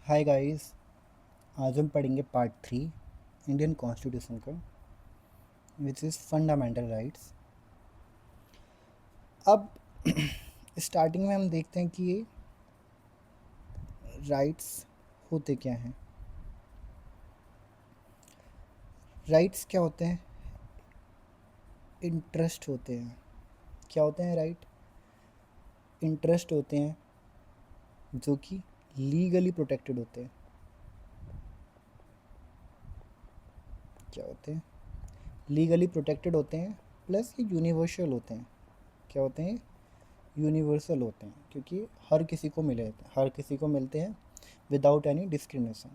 Hi guys. आज हम पढ़ेंगे पार्ट 3 इंडियन कॉन्स्टिट्यूशन का, विच इज़ फंडामेंटल राइट्स। अब स्टार्टिंग में हम देखते हैं कि ये राइट्स होते क्या हैं। राइट्स क्या होते हैं? इंटरेस्ट होते हैं। क्या होते हैं राइट? इंटरेस्ट होते हैं जो कि लीगली प्रोटेक्टेड होते हैं। क्या होते हैं? लीगली प्रोटेक्टेड होते हैं, प्लस ये यूनिवर्सल होते हैं। क्या होते हैं? यूनिवर्सल होते हैं क्योंकि हर किसी को मिलते हैं विदाउट एनी डिस्क्रिमिनेशन।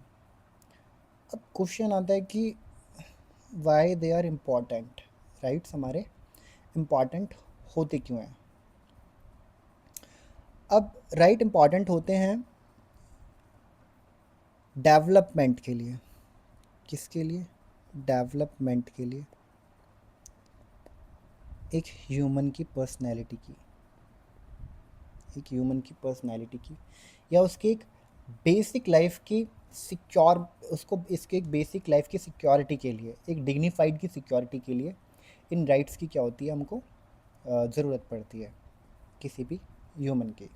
अब क्वेश्चन आता है कि why they are important. Rights हमारे इम्पॉर्टेंट होते क्यों हैं? अब राइट इम्पॉर्टेंट होते हैं डेवलपमेंट के लिए। किसके लिए? डेवलपमेंट के लिए। एक ह्यूमन की पर्सनैलिटी की, या उसके एक बेसिक लाइफ की सिक्योर उसको इसके एक बेसिक लाइफ की सिक्योरिटी के लिए, एक डिग्निफाइड की सिक्योरिटी के लिए इन राइट्स की क्या होती है, हमको ज़रूरत पड़ती है किसी भी ह्यूमन की।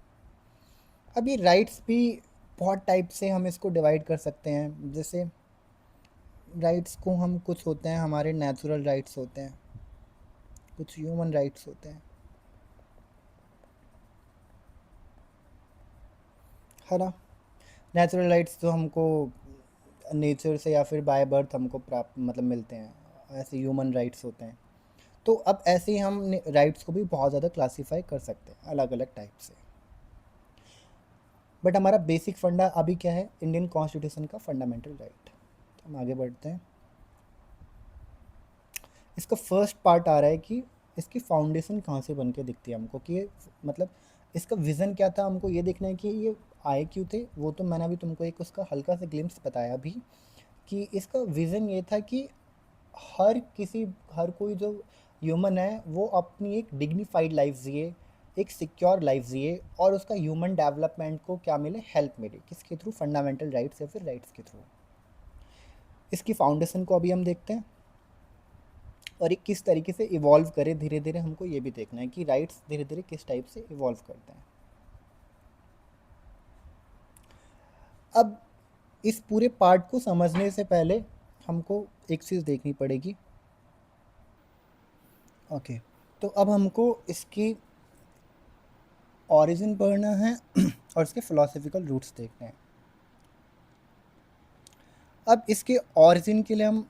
अब ये राइट्स भी बहुत टाइप से हम इसको डिवाइड कर सकते हैं। जैसे राइट्स को हम, कुछ होते हैं हमारे नेचुरल राइट्स होते हैं, कुछ ह्यूमन राइट्स होते हैं, है ना। नेचुरल राइट्स जो हमको नेचर से या फिर बाय बर्थ हमको प्राप्त मतलब मिलते हैं, ऐसे ह्यूमन राइट्स होते हैं। तो अब ऐसे ही हम राइट्स को भी बहुत ज़्यादा क्लासीफाई कर सकते हैं अलग अलग टाइप से। बट हमारा बेसिक फंडा अभी क्या है? इंडियन कॉन्स्टिट्यूशन का फंडामेंटल राइट। तो हम आगे बढ़ते हैं। इसका फर्स्ट पार्ट आ रहा है कि इसकी फाउंडेशन कहाँ से बन के दिखती है हमको, कि ये मतलब इसका विज़न क्या था। हमको ये देखना है कि ये आए क्यों थे। वो तो मैंने अभी तुमको एक उसका हल्का सा ग्लिम्स बताया अभी, कि इसका विज़न ये था कि हर कोई जो ह्यूमन है वो अपनी एक डिग्निफाइड लाइफ जिए, एक सिक्योर लाइफ जिए, और उसका ह्यूमन डेवलपमेंट को क्या मिले? हेल्प मिले। किसके थ्रू? फंडामेंटल राइट्स या फिर राइट्स के थ्रू। इसकी फाउंडेशन को अभी हम देखते हैं, और ये किस तरीके से इवॉल्व करे धीरे धीरे। हमको ये भी देखना है कि राइट्स धीरे धीरे किस टाइप से इवॉल्व करते हैं। अब इस पूरे पार्ट को समझने से पहले हमको एक चीज़ देखनी पड़ेगी। ओके, तो अब हमको इसकी ओरिजिन पढ़ना है और इसके फिलोसफिकल रूट्स देखने हैं। अब इसके ओरिजिन के लिए हम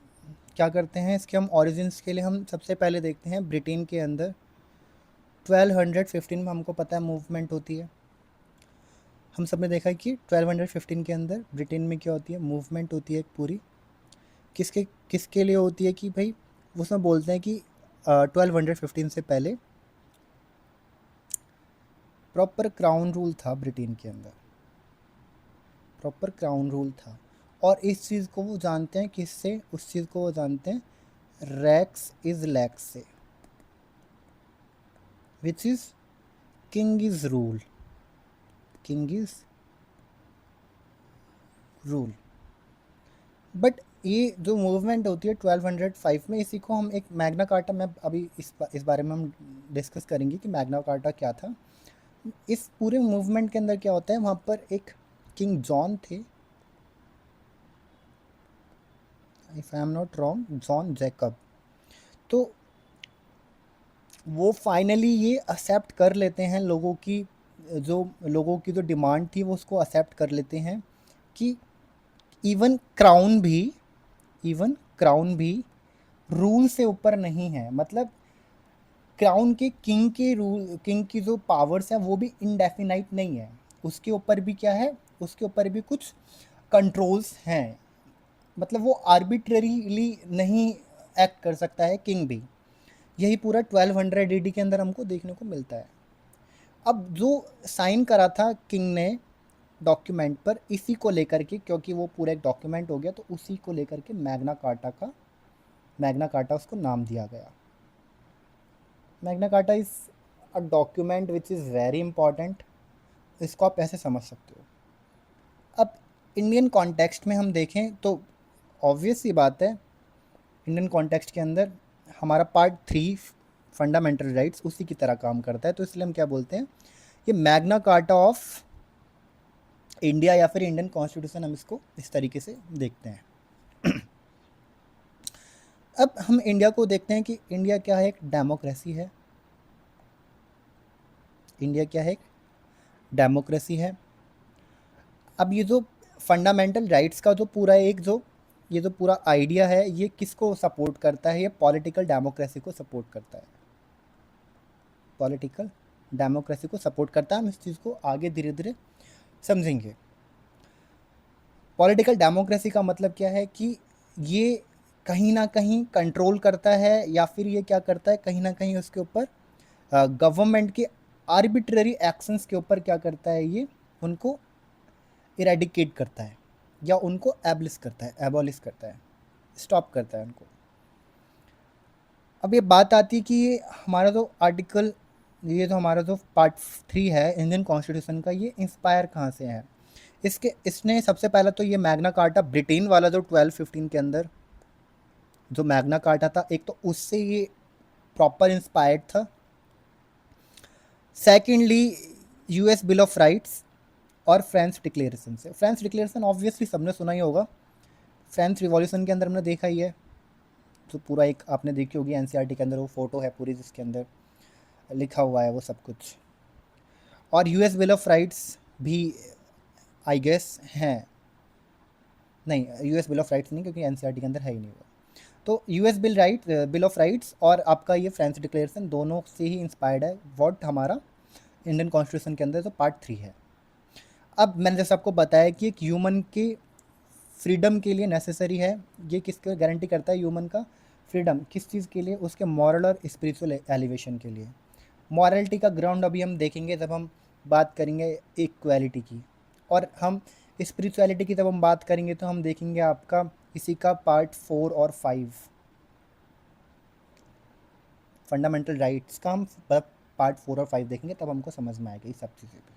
क्या करते हैं? इसके हम ओरिजिन्स के लिए हम सबसे पहले देखते हैं ब्रिटेन के अंदर 1215 में हमको पता है मूवमेंट होती है। हम सब ने देखा है कि 1215 के अंदर ब्रिटेन में क्या होती है? मूवमेंट होती है एक पूरी। किसके किसके लिए होती है? कि भाई उसमें बोलते हैं कि 1215 से पहले प्रॉपर क्राउन रूल था ब्रिटेन के अंदर, प्रॉपर क्राउन रूल था। और इस चीज़ को वो जानते हैं किससे? उस चीज़ को वो जानते हैं रैक्स इज लैक्स से, which is king is rule. King is rule. But ये जो मूवमेंट होती है 1205 में, इसी को हम एक मैग्ना कार्टा में अभी इस बारे में हम डिस्कस करेंगे कि मैग्ना कार्टा क्या था। इस पूरे मूवमेंट के अंदर क्या होता है? वहाँ पर एक किंग जॉन थे, if I am not wrong, John Jacob. तो वो फाइनली ये एक्सेप्ट कर लेते हैं लोगों की जो डिमांड थी, वो उसको एक्सेप्ट कर लेते हैं कि इवन क्राउन भी इवन क्राउन भी रूल से ऊपर नहीं है। मतलब क्राउन के रूल, किंग की जो पावर्स हैं वो भी इनडेफिनाइट नहीं है। उसके ऊपर भी क्या है? उसके ऊपर भी कुछ कंट्रोल्स हैं। मतलब वो आर्बिट्ररीली नहीं एक्ट कर सकता है किंग भी। यही पूरा 1200 AD के अंदर हमको देखने को मिलता है। अब जो साइन करा था किंग ने डॉक्यूमेंट पर, इसी को लेकर के, क्योंकि वो पूरा एक डॉक्यूमेंट हो गया, तो उसी को लेकर के मैग्ना कार्टा उसको नाम दिया गया। Magna carta is a document which is very important. इसको आप ऐसे समझ सकते हो। अब इंडियन कॉन्टेक्स्ट में हम देखें तो ऑब्वियस सी बात है, इंडियन कॉन्टेक्स्ट के अंदर हमारा पार्ट 3 फंडामेंटल राइट्स उसी की तरह काम करता है, तो इसलिए हम क्या बोलते हैं, ये मैग्ना कार्टा ऑफ इंडिया या फिर इंडियन कॉन्स्टिट्यूशन, हम इसको इस तरीके से देखते हैं। अब हम इंडिया को देखते हैं कि इंडिया क्या है, एक डेमोक्रेसी है। इंडिया क्या है, एक डेमोक्रेसी है। अब ये जो फंडामेंटल राइट्स का जो पूरा एक जो ये जो पूरा आइडिया है, ये किसको सपोर्ट करता है, ये पॉलिटिकल डेमोक्रेसी को सपोर्ट करता है। पॉलिटिकल डेमोक्रेसी को सपोर्ट करता है। हम इस चीज़ को आगे धीरे धीरे समझेंगे। पॉलिटिकल डेमोक्रेसी का मतलब क्या है कि ये कहीं ना कहीं कंट्रोल करता है, या फिर ये क्या करता है, कहीं ना कहीं उसके ऊपर गवर्नमेंट के आर्बिट्ररी एक्शंस के ऊपर क्या करता है, ये उनको इरेडिकेट करता है या उनको एबलिश करता है, एबॉलिश करता है, स्टॉप करता है उनको। अब ये बात आती है कि ये हमारा जो आर्टिकल, ये जो हमारा जो पार्ट 3 है इंडियन कॉन्स्टिट्यूशन का, ये इंस्पायर कहाँ से है। इसने सबसे पहला तो ये मैग्ना कार्टा ब्रिटेन वाला जो 1215 के अंदर जो मैग्ना कार्टा था, एक तो उससे ये प्रॉपर इंस्पायर्ड था। Secondly US bill of rights और फ्रेंच डिक्लेरेशन से। फ्रेंच डिक्लेरेशन ऑब्वियसली सबने सुना ही होगा, फ्रेंच रिवॉल्यूशन के अंदर हमने देखा ही है, तो पूरा एक आपने देखी होगी एनसीईआरटी के अंदर, वो फोटो है पूरी जिसके अंदर लिखा हुआ है वो सब कुछ। और यूएस बिल ऑफ राइट्स भी आई गेस हैं, नहीं यूएस बिल ऑफ राइट्स नहीं, क्योंकि एनसीईआरटी के अंदर है ही नहीं वो। तो यूएस बिल ऑफ राइट्स और आपका ये फ्रेंच डिक्लेरेशन दोनों से ही इंस्पायर्ड है व्हाट हमारा इंडियन कॉन्स्टिट्यूशन के अंदर जो पार्ट 3 है। अब मैंने जैसे आपको बताया कि एक ह्यूमन के फ्रीडम के लिए नेसेसरी है, ये किसके गारंटी करता है, ह्यूमन का फ्रीडम किस चीज़ के लिए, उसके मॉरल और स्पिरिचुअल एलिवेशन के लिए। मॉरलिटी का ग्राउंड अभी हम देखेंगे जब हम बात करेंगे इक्वालिटी की, और हम स्पिरिचुअलिटी की जब हम बात करेंगे तो हम देखेंगे आपका इसी का पार्ट 4 और 5 फंडामेंटल राइट्स का, हम पार्ट 4 और 5 देखेंगे तब हमको समझ में आएगा ये सब चीज़ें भी।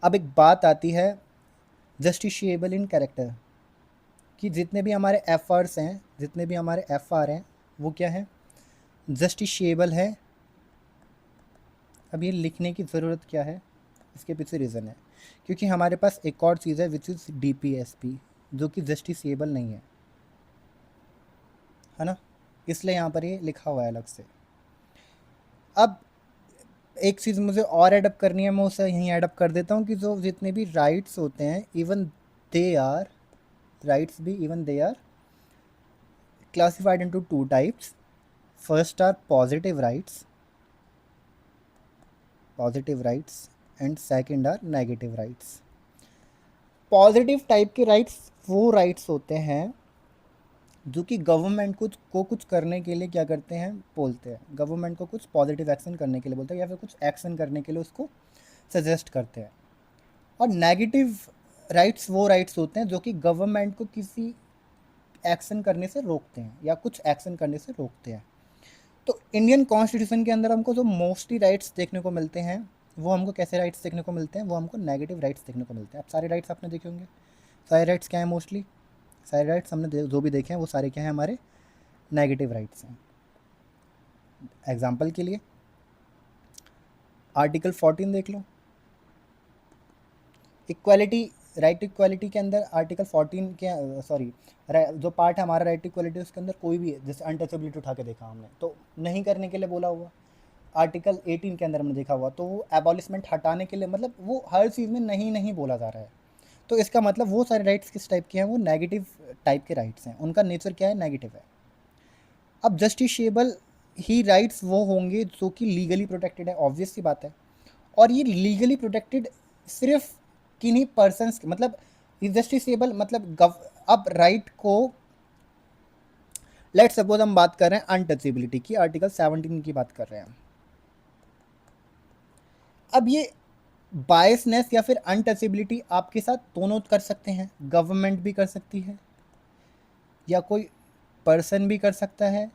अब एक बात आती है जस्टिशिएबल इन कैरेक्टर, कि जितने भी हमारे एफर्ट्स हैं, जितने भी हमारे एफआर हैं, वो क्या है, जस्टिशिएबल है। अब ये लिखने की ज़रूरत क्या है, इसके पीछे रीज़न है, क्योंकि हमारे पास एक और चीज़ है विच इज़ डीपीएसपी, जो कि जस्टिसिएबल नहीं है ना, इसलिए यहाँ पर ये लिखा हुआ है अलग से। अब एक चीज़ मुझे और एडअप करनी है, मैं उसे यहीं एडअप कर देता हूँ कि जो जितने भी राइट्स होते हैं, इवन दे आर राइट्स भी, even they are classified into two types. First are positive rights, and second are negative rights. Positive type के राइट्स वो राइट्स होते हैं जो कि गवर्नमेंट को कुछ करने के लिए क्या करते हैं, बोलते हैं, गवर्नमेंट को कुछ पॉजिटिव एक्शन करने के लिए बोलते हैं, या फिर कुछ एक्शन करने के लिए उसको सजेस्ट करते हैं। और नेगेटिव राइट्स वो राइट्स होते हैं जो कि गवर्नमेंट को किसी एक्शन करने से रोकते हैं या कुछ एक्शन करने से रोकते हैं। तो इंडियन कॉन्स्टिट्यूशन के अंदर हमको जो मोस्टली राइट्स देखने को मिलते हैं, वो हमको कैसे राइट्स देखने को मिलते हैं, वो हमको नेगेटिव राइट्स देखने को मिलते हैं। अब सारे राइट्स आपने देखे होंगे, सारे राइट्स क्या हैं, मोस्टली सारे राइट्स हमने जो भी देखे हैं वो सारे क्या हैं, हमारे नेगेटिव राइट्स हैं। एग्जाम्पल के लिए आर्टिकल 14 देख लो, इक्वालिटी, राइट टू इक्वालिटी के अंदर आर्टिकल 14 के सॉरी जो पार्ट है हमारा राइट टू इक्वालिटी, उसके अंदर कोई भी जैसे अनटचेबिलिटी उठा के देखा हमने तो नहीं करने के लिए बोला हुआ। आर्टिकल 18 के अंदर हमने देखा हुआ तो वो एबॉलिशमेंट हटाने के लिए, मतलब वो हर चीज़ में नहीं नहीं बोला जा रहा है। तो इसका मतलब वो सारे राइट्स किस टाइप के हैं, वो नेगेटिव टाइप के राइट्स हैं, उनका नेचर क्या है, नेगेटिव है। अब जस्टिशिएबल ही राइट्स वो होंगे जो कि लीगली प्रोटेक्टेड है, ऑब्वियस सी बात है। और ये लीगली प्रोटेक्टेड सिर्फ किन्हीं पर्सनस, मतलब जस्टिसेबल मतलब अब राइट को, लेट सपोज हम बात कर रहे हैं अनटचेबिलिटी की, आर्टिकल 17 की बात कर रहे हैं। अब ये बायसनेस या फिर अनटचेबिलिटी आपके साथ दोनों कर सकते हैं, गवर्नमेंट भी कर सकती है या कोई पर्सन भी कर सकता है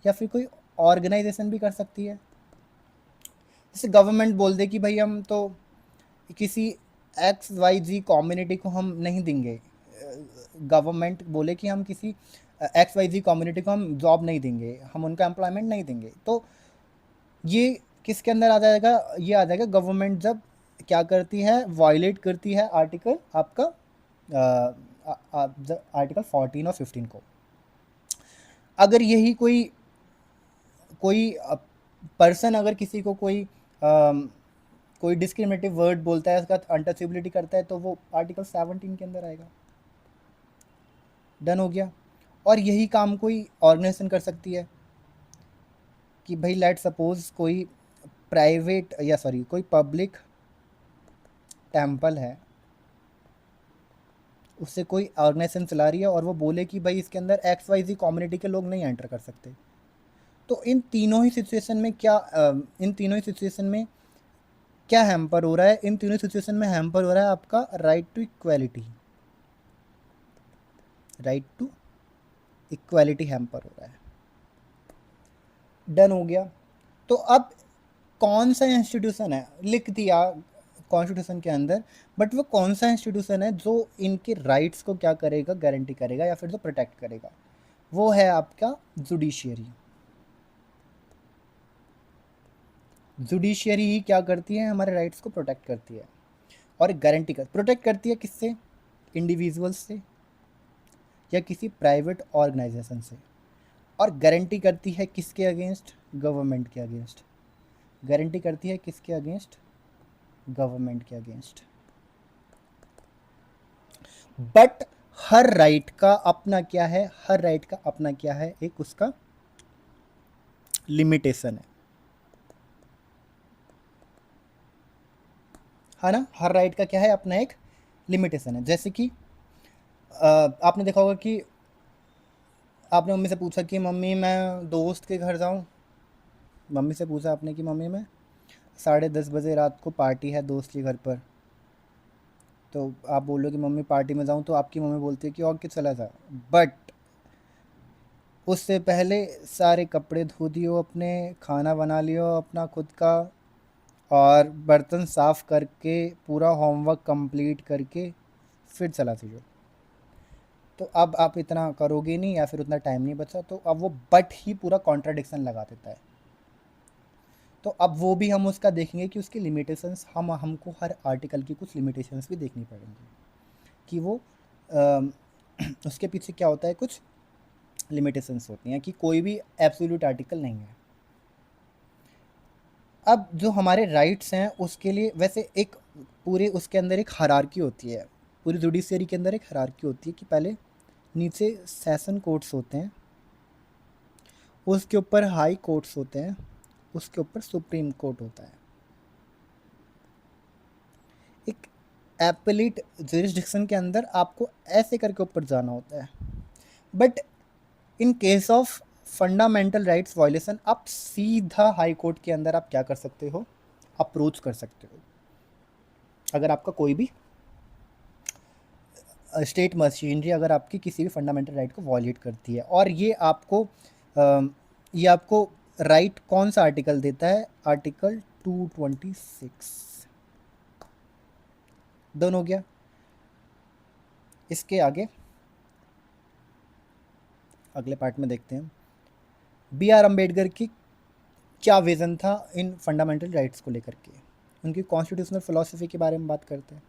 या फिर कोई ऑर्गेनाइजेशन भी कर सकती है। जैसे गवर्नमेंट बोल दे कि भाई हम तो किसी XYZ कम्युनिटी को हम नहीं देंगे, गवर्नमेंट बोले कि हम किसी XYZ कम्युनिटी को हम जॉब नहीं देंगे, हम उनका एम्प्लॉयमेंट नहीं देंगे, तो ये किसके अंदर आ जाएगा, ये आ जाएगा गवर्नमेंट जब क्या करती है, वायलेट करती है आर्टिकल आपका आर्टिकल 14 और 15 को। अगर यही कोई कोई पर्सन अगर किसी को कोई डिस्क्रिमिनेटिव वर्ड बोलता है, उसका अनटचेबिलिटी करता है, तो वो आर्टिकल 17 के अंदर आएगा। डन हो गया। और यही काम कोई ऑर्गेनाइजेशन कर सकती है कि भाई लेट सपोज कोई प्राइवेट या सॉरी कोई पब्लिक टेम्पल है, उससे कोई ऑर्गेनाइजेशन चला रही है और वो बोले कि भाई इसके अंदर XYZ कम्युनिटी के लोग नहीं एंटर कर सकते, तो इन तीनों ही सिचुएशन में क्या हैम्पर हो रहा है, इन तीनों सिचुएशन में हैम्पर हो रहा है आपका राइट टू इक्वालिटी, हैम्पर हो रहा है। डन हो गया। तो अब कौन सा इंस्टीट्यूशन है, लिख दिया कॉन्स्टिट्यूशन के अंदर, बट वो कौन सा इंस्टीट्यूशन है जो इनके राइट्स को क्या करेगा, गारंटी करेगा या फिर जो प्रोटेक्ट करेगा, वो है आपका जुडिशियरी। जुडिशियरी ही क्या करती है, हमारे राइट्स को प्रोटेक्ट करती है और प्रोटेक्ट करती है किससे, इंडिविजुअल्स से या किसी प्राइवेट ऑर्गेनाइजेशन से, और गारंटी करती है किसके अगेंस्ट, गवर्नमेंट के अगेंस्ट। गारंटी करती है किसके अगेंस्ट, गवर्नमेंट के अगेंस्ट। बट हर राइट का अपना क्या है, हर राइट का अपना क्या है, एक उसका लिमिटेशन है ना। हर राइट का क्या है, अपना एक लिमिटेशन है। जैसे कि आपने देखा होगा कि आपने मम्मी से पूछा कि मम्मी मैं दोस्त के घर जाऊं, मम्मी से पूछा आपने कि मम्मी मैं 10:30 बजे रात को पार्टी है दोस्त के घर पर, तो आप बोलो कि मम्मी पार्टी में जाऊं, तो आपकी मम्मी बोलती है कि और कि चला जा, बट उससे पहले सारे कपड़े धो दियो, अपने खाना बना लियो अपना खुद का, और बर्तन साफ़ करके पूरा होमवर्क कंप्लीट करके फिर चला जाइयो। तो अब आप इतना करोगे नहीं या फिर उतना टाइम नहीं बचा, तो अब वो बट ही पूरा कॉन्ट्राडिक्शन लगा देता है। तो अब वो भी हम उसका देखेंगे कि उसकी लिमिटेशंस, हमको हर आर्टिकल की कुछ लिमिटेशंस भी देखनी पड़ेंगी कि वो उसके पीछे क्या होता है, कुछ लिमिटेशंस होती हैं कि कोई भी एब्सोल्यूट आर्टिकल नहीं है। अब जो हमारे राइट्स हैं उसके लिए वैसे एक पूरे उसके अंदर एक हायरार्की होती है, पूरी जुडिशरी के अंदर एक हायरार्की होती है कि पहले नीचे सेशन कोर्ट्स होते हैं, उसके ऊपर हाई कोर्ट्स होते हैं, उसके ऊपर सुप्रीम कोर्ट होता है। एक एपेलेट जुरिस्डिक्शन के अंदर आपको ऐसे करके ऊपर जाना होता है, but in case of fundamental rights violation आप सीधा हाई कोर्ट के अंदर आप क्या कर सकते हो, अप्रोच कर सकते हो। अगर आपका कोई भी स्टेट मशीनरी अगर आपकी किसी भी फंडामेंटल राइट को वॉयलेट करती है, और ये आपको राइट कौन सा आर्टिकल देता है, आर्टिकल 226। डन हो गया। इसके आगे अगले पार्ट में देखते हैं B.R. अम्बेडकर की क्या विज़न था इन फंडामेंटल राइट्स को लेकर के, उनकी कॉन्स्टिट्यूशनल फिलॉसफी के बारे में बात करते हैं।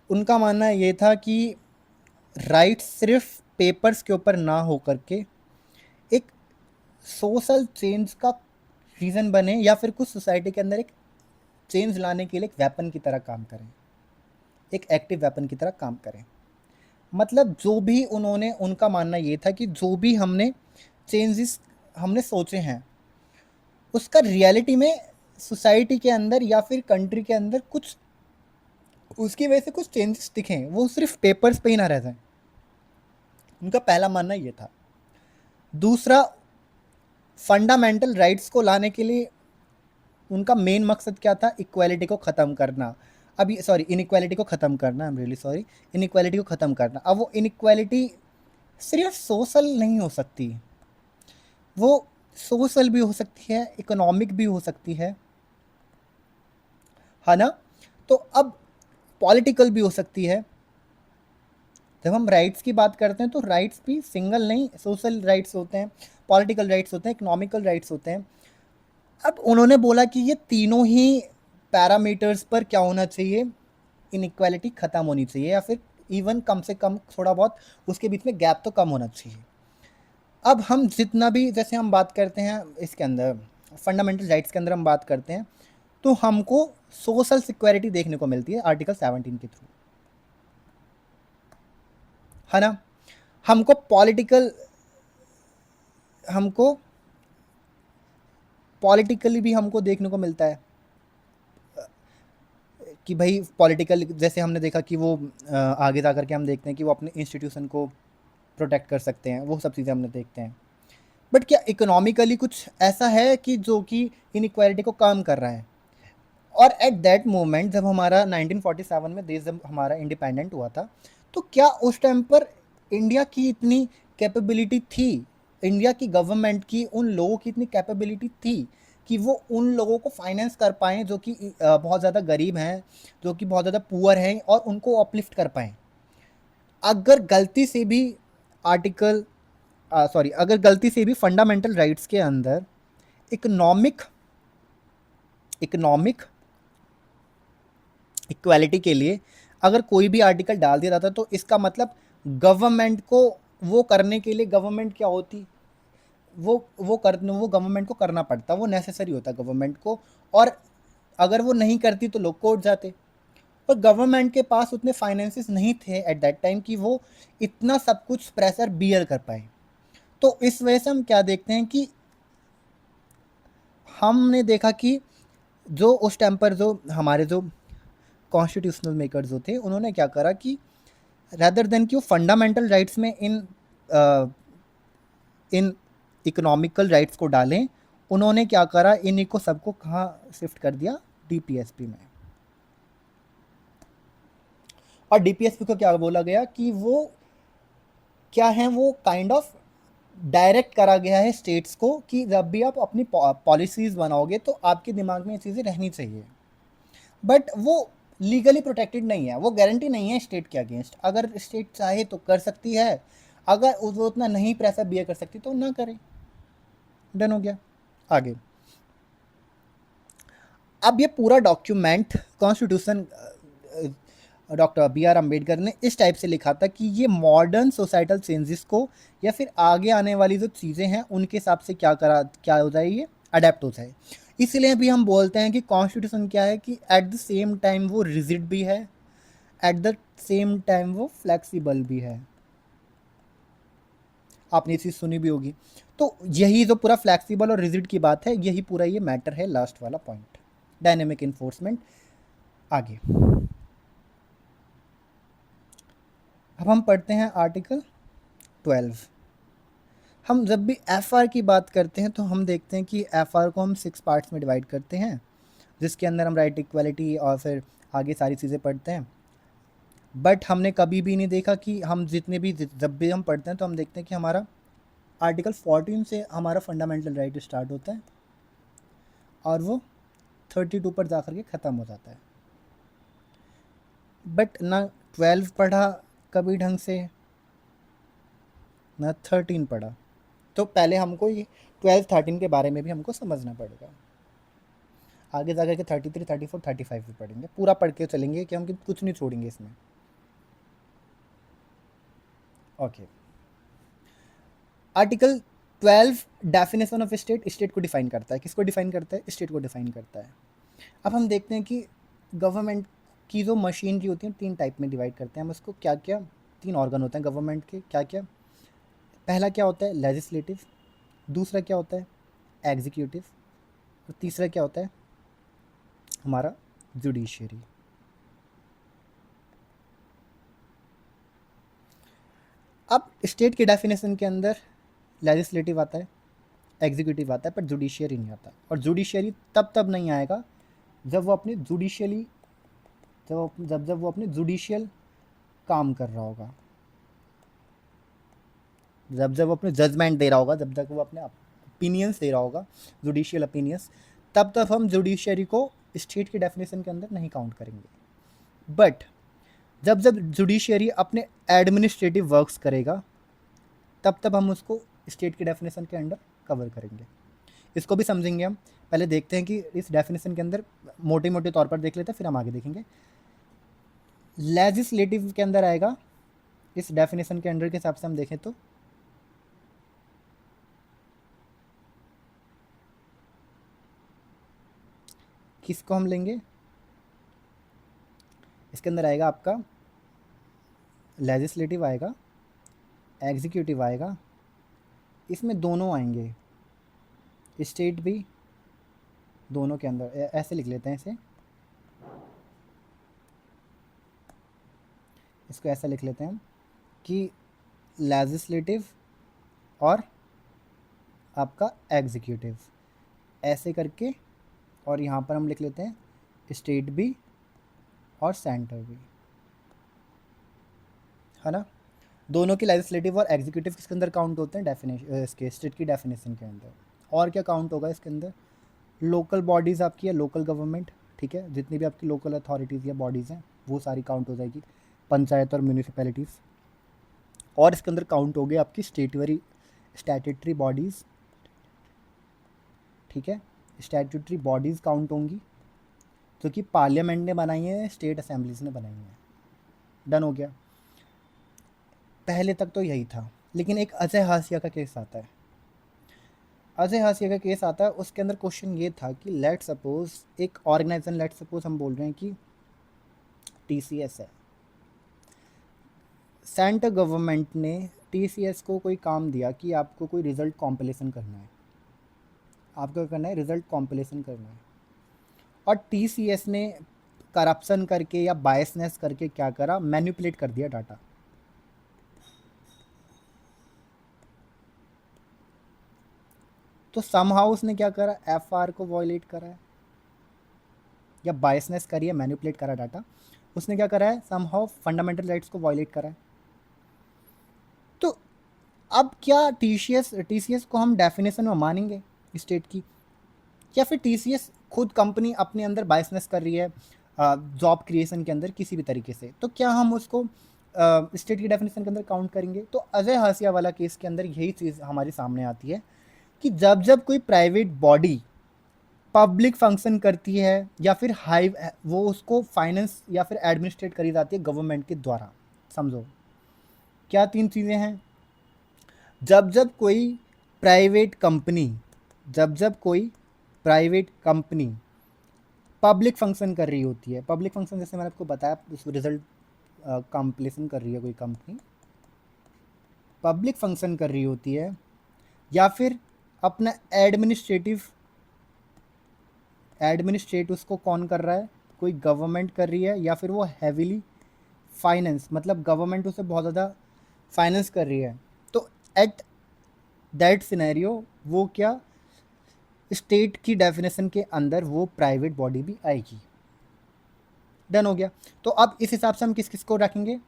उनका मानना ये था कि राइट्स सिर्फ पेपर्स के ऊपर ना हो करके एक सोशल चेंज का रीज़न बने, या फिर कुछ सोसाइटी के अंदर एक चेंज लाने के लिए एक वेपन की तरह काम करें, एक एक्टिव वेपन की तरह काम करें। मतलब जो भी उनका मानना ये था कि जो भी हमने चेंजेस हमने सोचे हैं उसका रियलिटी में सोसाइटी के अंदर या फिर कंट्री के अंदर कुछ उसकी वजह से कुछ चेंजेस दिखें, वो सिर्फ पेपर्स पे ही ना रह जाएं। उनका पहला मानना ये था। दूसरा, फंडामेंटल राइट्स को लाने के लिए उनका मेन मकसद क्या था, इक्वालिटी को ख़त्म करना। अभी सॉरी इनइक्वालिटी को ख़त्म करना, I am really sorry, inequality को ख़त्म करना। अब वो इनइक्वालिटी सिर्फ सोशल नहीं हो सकती, वो सोशल भी हो सकती है, इकोनॉमिक भी हो सकती है, है ना। तो अब पॉलिटिकल भी हो सकती है। जब हम राइट्स की बात करते हैं तो राइट्स भी सिंगल नहीं, सोशल राइट्स होते हैं, पॉलिटिकल राइट्स होते हैं, इकोनॉमिकल राइट्स होते हैं। अब उन्होंने बोला कि ये तीनों ही पैरामीटर्स पर क्या होना चाहिए, इनइक्वालिटी ख़त्म होनी चाहिए, या फिर इवन कम से कम थोड़ा बहुत उसके बीच में गैप तो कम होना चाहिए। अब हम जितना भी, जैसे हम बात करते हैं इसके अंदर फंडामेंटल राइट्स के अंदर हम बात करते हैं, तो हमको सोशल सिक्योरिटी देखने को मिलती है आर्टिकल 17 के थ्रू, है ना। हमको पॉलिटिकल, हमको पॉलिटिकली भी हमको देखने को मिलता है कि भाई पॉलिटिकल, जैसे हमने देखा कि वो आगे जा करके हम देखते हैं कि वो अपने इंस्टीट्यूशन को प्रोटेक्ट कर सकते हैं, वो सब चीज़ें हमने देखते हैं। बट क्या इकोनॉमिकली कुछ ऐसा है कि जो कि इनइक्वालिटी को कम कर रहा है? और एट दैट मोमेंट जब हमारा 1947 में देश जब हमारा इंडिपेंडेंट हुआ था, तो क्या उस टाइम पर इंडिया की इतनी कैपेबिलिटी थी, इंडिया की गवर्नमेंट की, उन लोगों की इतनी कैपेबिलिटी थी कि वो उन लोगों को फाइनेंस कर पाएँ जो कि बहुत ज़्यादा गरीब हैं, जो कि बहुत ज़्यादा पुअर हैं, और उनको अपलिफ्ट कर पाएँ? अगर गलती से भी आर्टिकल सॉरी, अगर गलती से भी फंडामेंटल राइट्स के अंदर इकोनॉमिक इकोनॉमिक इक्वालिटी के लिए अगर कोई भी आर्टिकल डाल दिया जाता, तो इसका मतलब गवर्नमेंट को वो करने के लिए, गवर्नमेंट क्या होती, वो गवर्नमेंट को करना पड़ता, वो नेसेसरी होता गवर्नमेंट को। और अगर वो नहीं करती तो लोग कोर्ट जाते, और गवर्नमेंट के पास उतने फाइनेंसेस नहीं थे एट दैट टाइम कि वो इतना सब कुछ प्रेशर बियर कर पाए। तो इस वजह से हम क्या देखते हैं कि हमने देखा कि जो उस टाइम पर जो हमारे जो कॉन्स्टिट्यूशनल मेकर्स जो थे, उन्होंने क्या करा कि रैदर देन कि वो फंडामेंटल राइट्स में इन इकोनॉमिकल राइट्स को डालें, उन्होंने क्या करा, इन्हीं को सबको कहाँ शिफ्ट कर दिया, डीपीएसपी में। और डीपीएसपी को क्या बोला गया कि वो क्या है, वो काइंड ऑफ डायरेक्ट करा गया है स्टेट्स को कि जब भी आप अपनी पॉलिसीज़ बनाओगे तो आपके दिमाग में ये चीज़ें रहनी चाहिए। बट वो लीगली प्रोटेक्टेड नहीं है, वो गारंटी नहीं है स्टेट के अगेंस्ट। अगर स्टेट चाहे तो कर सकती है, अगर वो उतना नहीं प्रेशर बियर कर सकती तो ना करे। डन हो गया। आगे, अब ये पूरा document constitution doctor B R Ambedkar ने इस टाइप से लिखा था कि ये मॉडर्न सोसाइटल चेंजेस को या फिर आगे आने वाली जो चीज़ें हैं उनके हिसाब से क्या हो जाए, ये अडेप्ट हो जाए। इसलिए भी हम बोलते हैं कि कॉन्स्टिट्यूशन क्या है कि एट द सेम टाइम वो रिजिड भी है, एट द सेम टाइम वो फ्लेक्सिबल भी है। आपने ये चीज़ सुनी भी होगी। तो यही जो पूरा फ्लेक्सिबल और रिजिड की बात है, यही पूरा ये मैटर है, लास्ट वाला पॉइंट, डायनेमिक इन्फोर्समेंट। आगे अब हम पढ़ते हैं आर्टिकल 12। हम जब भी एफ आर की बात करते हैं तो हम देखते हैं कि एफ आर को हम 6 पार्ट्स में डिवाइड करते हैं, जिसके अंदर हम राइट इक्वालिटी और फिर आगे सारी चीज़ें पढ़ते हैं। बट हमने कभी भी नहीं देखा कि हम जितने भी जब भी हम पढ़ते हैं तो हम देखते हैं कि हमारा आर्टिकल 14 से हमारा फंडामेंटल राइट स्टार्ट होता है और वो 32 पर जा कर के ख़त्म हो जाता है। बट ना 12 पढ़ा कभी ढंग से, ना 13 पढ़ा। तो पहले हमको ये 12 13 के बारे में भी हमको समझना पड़ेगा। आगे जा कर के 33 34 35 भी पढ़ेंगे, पूरा पढ़ के चलेंगे कि हम कुछ नहीं छोड़ेंगे इसमें। Okay, article 12 definition of state, state को डिफाइन करता है। किसको डिफाइन करता है? स्टेट को डिफाइन करता है। अब हम देखते हैं कि गवर्नमेंट की जो मशीनरी होती है 3 टाइप में डिवाइड करते हैं हम उसको। क्या क्या 3 ऑर्गन होते हैं गवर्नमेंट के, क्या क्या? पहला क्या होता है? लेजिस्लेटिव। दूसरा क्या होता है? एग्जीक्यूटिव। और तीसरा क्या होता है? हमारा जुडिशरी। अब स्टेट के डेफिनेशन के अंदर लेजिस्लेटिव आता है, एग्जीक्यूटिव आता है, पर जुडिशियरी नहीं आता। और जुडिशियरी तब नहीं आएगा जब वो अपने जुडिशियली जब वो अपने जुडिशियल काम कर रहा होगा, जब वो अपने जजमेंट दे रहा होगा, जब वो अपने ओपिनियंस दे रहा होगा, जुडिशियल ओपिनियंस, तब हम जुडिशियरी को स्टेट की डेफिनेशन के अंदर नहीं काउंट करेंगे। बट जब जब जुडिशियरी अपने एडमिनिस्ट्रेटिव वर्क्स करेगा तब तब हम उसको स्टेट की डेफिनेशन के अंडर कवर करेंगे। इसको भी समझेंगे हम। पहले देखते हैं कि इस डेफिनेशन के अंदर मोटे मोटे तौर पर देख लेते हैं, फिर हम आगे देखेंगे। लेजिस्लेटिव के अंदर आएगा, इस डेफिनेशन के अंडर के हिसाब से हम देखें तो किसको हम लेंगे, इसके अंदर आएगा आपका लेजिस्लेटिव आएगा, एग्जीक्यूटिव आएगा, इसमें दोनों आएंगे, स्टेट भी दोनों के अंदर। ऐसे लिख लेते हैं इसे, इसको ऐसा लिख लेते हैं हम कि लेजिस्लेटिव और आपका एग्जीक्यूटिव, ऐसे करके, और यहाँ पर हम लिख लेते हैं स्टेट भी और सेंटर भी, है ना। दोनों के लेजिस्लेटिव और एग्जीक्यूटिव किसके अंदर काउंट होते हैं, डेफिनेशन इसके स्टेट की डेफिनेशन के अंदर। और क्या काउंट होगा इसके अंदर, लोकल बॉडीज़ आपकी है, लोकल गवर्नमेंट, ठीक है, जितनी भी आपकी लोकल अथॉरिटीज़ या बॉडीज़ हैं वो सारी काउंट हो जाएगी, पंचायत और म्यूनिसिपैलिटीज़। और इसके अंदर काउंट हो गई आपकी स्टैट्यूटरी बॉडीज़, ठीक है, स्टैट्यूटरी बॉडीज़ काउंट होंगी जो कि पार्लियामेंट ने बनाई है, स्टेट असेंबलीज ने बनाई है। डन हो गया। पहले तक तो यही था, लेकिन एक अजय हाशिया का केस आता है। अजय हाशिया का केस आता है, उसके अंदर क्वेश्चन ये था कि लेट सपोज एक ऑर्गेनाइजेशन, लेट सपोज हम बोल रहे हैं कि टीसीएस है, सेंट्रल गवर्नमेंट ने टीसीएस को कोई काम दिया कि आपको कोई रिजल्ट कॉम्पिलेशन करना है, आपको क्या करना है, रिजल्ट कॉम्पिलेशन करना है। और टीसीएस ने करप्शन करके या बायसनेस करके क्या करा, मैनिपुलेट कर दिया डाटा। तो समहाउ उसने क्या करा, एफआर को वॉयलेट करा है या बायसनेस करी है, मैनिपुलेट करा डाटा, उसने क्या करा है, समहाउ फंडामेंटल राइट्स को वॉयलेट करा है। तो अब क्या टीसीएस को हम डेफिनेशन में मानेंगे स्टेट की, या फिर टीसीएस खुद कंपनी अपने अंदर बायसनेस कर रही है जॉब क्रिएशन के अंदर किसी भी तरीके से, तो क्या हम उसको स्टेट की डेफिनेशन के अंदर काउंट करेंगे। तो अजय हाशिया वाला केस के अंदर यही चीज़ हमारे सामने आती है कि जब जब कोई प्राइवेट बॉडी पब्लिक फंक्शन करती है या फिर वो उसको फाइनेंस या फिर एडमिनिस्ट्रेट करी जाती है गवर्नमेंट के द्वारा। समझो क्या तीन चीज़ें हैं, जब जब कोई प्राइवेट कंपनी जब जब कोई प्राइवेट कंपनी पब्लिक फंक्शन कर रही होती है, पब्लिक फंक्शन जैसे मैंने आपको बताया, उस रिजल्ट कंप्लीशन कर रही है कोई कंपनी, पब्लिक फंक्शन कर रही होती है, या फिर अपना एडमिनिस्ट्रेट उसको कौन कर रहा है, कोई गवर्नमेंट कर रही है, या फिर वो हैविली फाइनेंस, मतलब गवर्नमेंट उसे बहुत ज़्यादा फाइनेंस कर रही है, तो एट दैट सिनेरियो वो क्या, स्टेट की डेफिनेशन के अंदर वो प्राइवेट बॉडी भी आएगी। डन हो गया। तो अब इस हिसाब से हम किस किस को रखेंगे,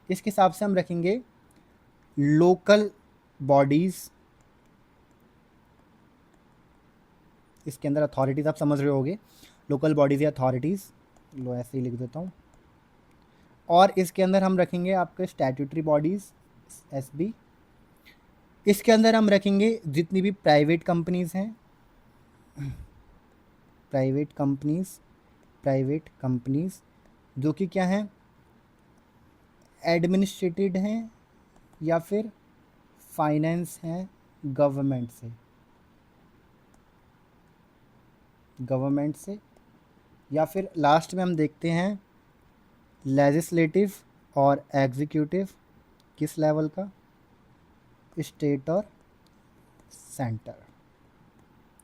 इसके हिसाब से हम रखेंगे लोकल बॉडीज़, इसके अंदर अथॉरिटीज़ आप समझ रहे होगे, लोकल बॉडीज़ या अथॉरिटीज़, लो ऐसे ही लिख देता हूँ। और इसके अंदर हम रखेंगे आपके स्टैट्यूटरी बॉडीज़, एसबी। इसके अंदर हम रखेंगे जितनी भी प्राइवेट कंपनीज़ हैं, प्राइवेट कंपनीज़ जो कि क्या हैं, एडमिनिस्ट्रेटेड हैं या फिर फाइनेंस हैं गवर्नमेंट से, या फिर लास्ट में हम देखते हैं लेजिस्लेटिव और एग्जीक्यूटिव किस लेवल का, स्टेट और सेंटर।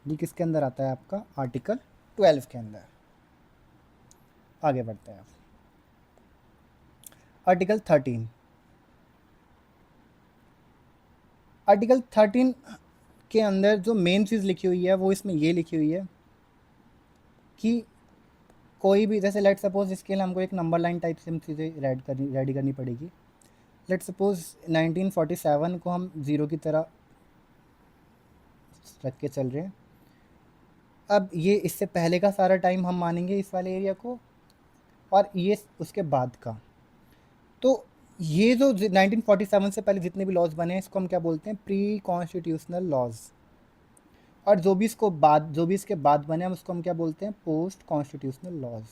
ये किसके अंदर आता है आपका, आर्टिकल 12 के अंदर। आगे बढ़ते हैं, आर्टिकल 13। आर्टिकल 13 के अंदर जो मेन चीज़ लिखी हुई है वो इसमें ये लिखी हुई है कि कोई भी, जैसे लेट सपोज इसके लिए हमको एक नंबर लाइन टाइप से चीज़ें रेडी करनी पड़ेगी। लेट सपोज 1947 को हम ज़ीरो की तरह रख के चल रहे हैं, अब ये इससे पहले का सारा टाइम हम मानेंगे इस वाले एरिया को, और ये उसके बाद का। तो ये जो 1947 से पहले जितने भी लॉज बने हैं इसको हम क्या बोलते हैं, प्री कॉन्स्टिट्यूशनल लॉज। और जो भी इसके बाद बने हम उसको हम क्या बोलते हैं, पोस्ट कॉन्स्टिट्यूशनल लॉज।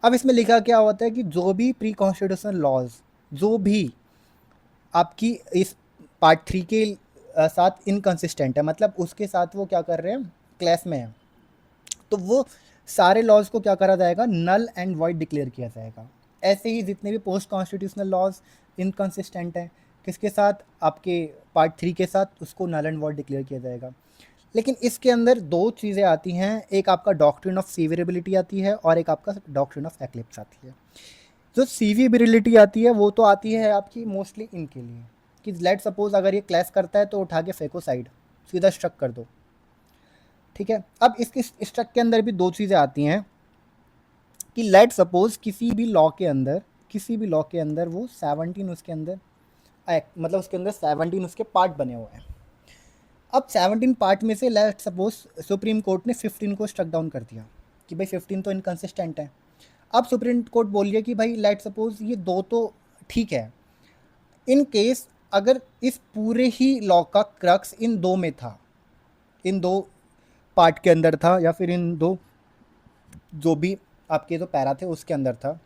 अब इसमें लिखा क्या होता है कि जो भी प्री कॉन्स्टिट्यूशनल लॉज, जो भी आपकी इस पार्ट 3 के साथ इनकंसिस्टेंट है, मतलब उसके साथ वो क्या कर रहे हैं, क्लैश में है, तो वो सारे लॉज को क्या करा जाएगा, नल एंड वॉइड डिक्लेयर किया जाएगा। ऐसे ही जितने भी पोस्ट कॉन्स्टिट्यूशनल लॉज इनकंसिस्टेंट हैं, किसके साथ, आपके पार्ट 3 के साथ, उसको नल एंड वॉइड डिक्लेयर किया जाएगा। लेकिन इसके अंदर दो चीज़ें आती हैं, एक आपका डॉक्ट्रिन ऑफ सीवियरेबिलिटी आती है और एक आपका डॉक्ट्रिन ऑफ एक्लिप्स आती है। जो सीवियरेबिलिटी आती है वो तो आती है आपकी मोस्टली इनके लिए कि लेट सपोज अगर ये क्लैश करता है तो उठा के फेंको साइड, सीधा स्ट्रक कर दो, ठीक है। अब इसके स्ट्रक के अंदर भी दो चीज़ें आती हैं कि लेट सपोज किसी भी लॉ के अंदर वो 17 उसके अंदर मतलब उसके अंदर 17 उसके पार्ट बने हुए हैं। अब 17 पार्ट में से लेट सपोज सुप्रीम कोर्ट ने 15 को स्ट्रक डाउन कर दिया कि भाई 15 तो इनकंसिस्टेंट है। अब सुप्रीम कोर्ट बोल गया कि भाई लेट सपोज ये दो तो ठीक है, इन केस अगर इस पूरे ही लॉ का क्रक्स इन दो में था, इन दो पार्ट के अंदर था, या फिर इन दो जो भी आपके जो पैरा थे उसके अंदर था,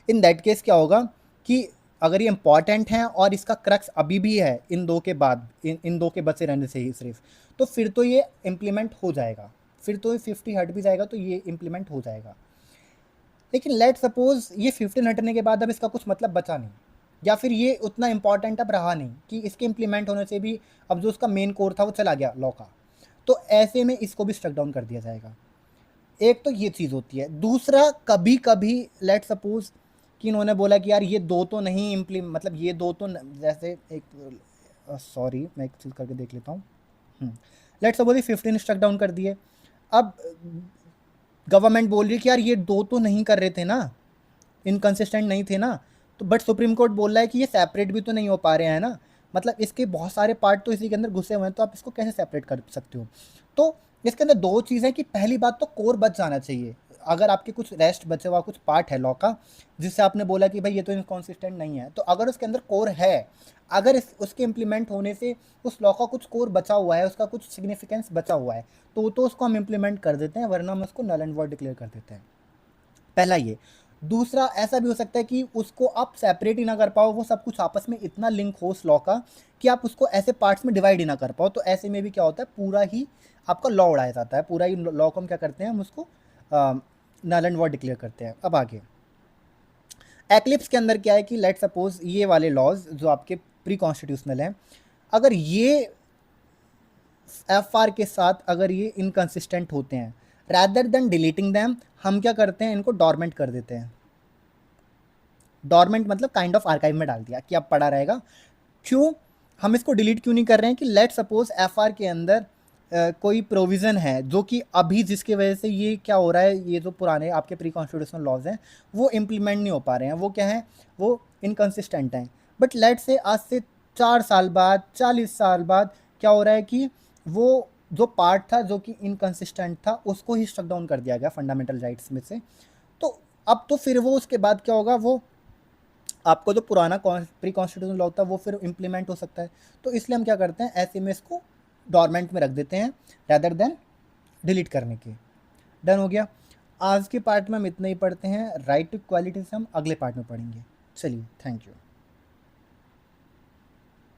इन दैट केस क्या होगा कि अगर ये इंपॉर्टेंट है और इसका क्रक्स अभी भी है इन दो के बाद, इन दो के बचे रहने से ही सिर्फ, तो फिर तो ये इम्प्लीमेंट हो जाएगा, फिर तो 50 हट भी जाएगा तो ये इम्प्लीमेंट हो जाएगा। लेकिन लेट सपोज ये 15 हटने के बाद अब इसका कुछ मतलब बचा नहीं, या फिर ये उतना इंपॉर्टेंट अब रहा नहीं कि इसके इम्प्लीमेंट होने से भी अब जो उसका मेन कोर था वो चला गया लॉ का, तो ऐसे में इसको भी स्ट्रक डाउन कर दिया जाएगा। एक तो ये चीज़ होती है। दूसरा, कभी कभी लेट सपोज कि इन्होंने बोला कि यार ये दो तो नहीं मतलब ये दो तो जैसे एक सॉरी मैं एक चीज़ करके देख लेता हूँ। लेट सपोज ये 15 स्ट्रक डाउन कर दिए, अब गवर्नमेंट बोल रही है कि यार ये दो तो नहीं कर रहे थे ना, इनकंसिस्टेंट नहीं थे ना, तो बट सुप्रीम कोर्ट बोल रहा है कि ये सेपरेट भी तो नहीं हो पा रहे हैं ना, मतलब इसके बहुत सारे पार्ट तो इसी के अंदर घुसे हुए हैं, तो आप इसको कैसे सेपरेट कर सकते हो। तो इसके अंदर दो चीज़ें कि पहली बात तो कोर बच जाना चाहिए, अगर आपके कुछ रेस्ट बचे हुआ कुछ पार्ट है लॉ का जिससे आपने बोला कि भाई ये तो इनकॉन्सिस्टेंट नहीं है, तो अगर उसके अंदर कोर है, अगर उसके इम्प्लीमेंट होने से उस लॉ का कुछ कोर बचा हुआ है, उसका कुछ सिग्निफिकेंस बचा हुआ है, तो उसको हम इम्प्लीमेंट कर देते हैं, वरना हम उसको नल एंड वॉइड डिक्लेयर कर देते हैं। पहला ये। दूसरा, ऐसा भी हो सकता है कि उसको आप सेपरेट ही ना कर पाओ, वो सब कुछ आपस में इतना लिंक हो उस लॉ का कि आप उसको ऐसे पार्ट्स में डिवाइड ही ना कर पाओ, तो ऐसे में भी क्या होता है, पूरा ही आपका लॉ उड़ाया जाता है, पूरा ही लॉ को हम क्या करते हैं, हम उसको नल एंड वॉइड डिक्लेयर करते हैं। अब आगे एक्लिप्स के अंदर क्या है कि लेट सपोज ये वाले लॉज जो आपके प्री कॉन्स्टिट्यूशनल हैं, अगर ये एफ आर के साथ अगर ये इनकंसिस्टेंट होते हैं, रैदर देन डिलीटिंग दैम, हम क्या करते हैं, इनको डॉर्मेंट कर देते हैं। डॉर्मेंट मतलब काइंड ऑफ आर्काइव में डाल दिया कि अब पड़ा रहेगा। क्यों हम इसको डिलीट क्यों नहीं कर रहे हैं कि लेट सपोज एफ आर के अंदर कोई प्रोविज़न है जो कि अभी जिसकी वजह से ये क्या हो रहा है, ये जो पुराने आपके प्री कॉन्स्टिट्यूशनल लॉज हैं वो इम्प्लीमेंट नहीं हो पा रहे हैं, वो क्या हैं, वो इनकन्सिस्टेंट हैं। बट लेट से आज से 4 साल बाद, 40 साल बाद क्या हो रहा है कि वो जो पार्ट था जो कि इनकन्सिस्टेंट था उसको ही स्ट्रक डाउन कर दिया गया फंडामेंटल राइट्स में से। तो अब तो फिर वो उसके बाद क्या होगा, वो आपको जो पुराना प्री कॉन्स्टिट्यूशनल लॉ था वो फिर इम्प्लीमेंट हो सकता है। तो इसलिए हम क्या करते हैं, ऐसे में इसको डॉर्मेंट में रख देते हैं रैदर देन डिलीट करने के। डन हो गया। आज के पार्ट में हम इतना ही पढ़ते हैं, राइट टू इक्वालिटी से हम अगले पार्ट में पढ़ेंगे। चलिए, थैंक यू।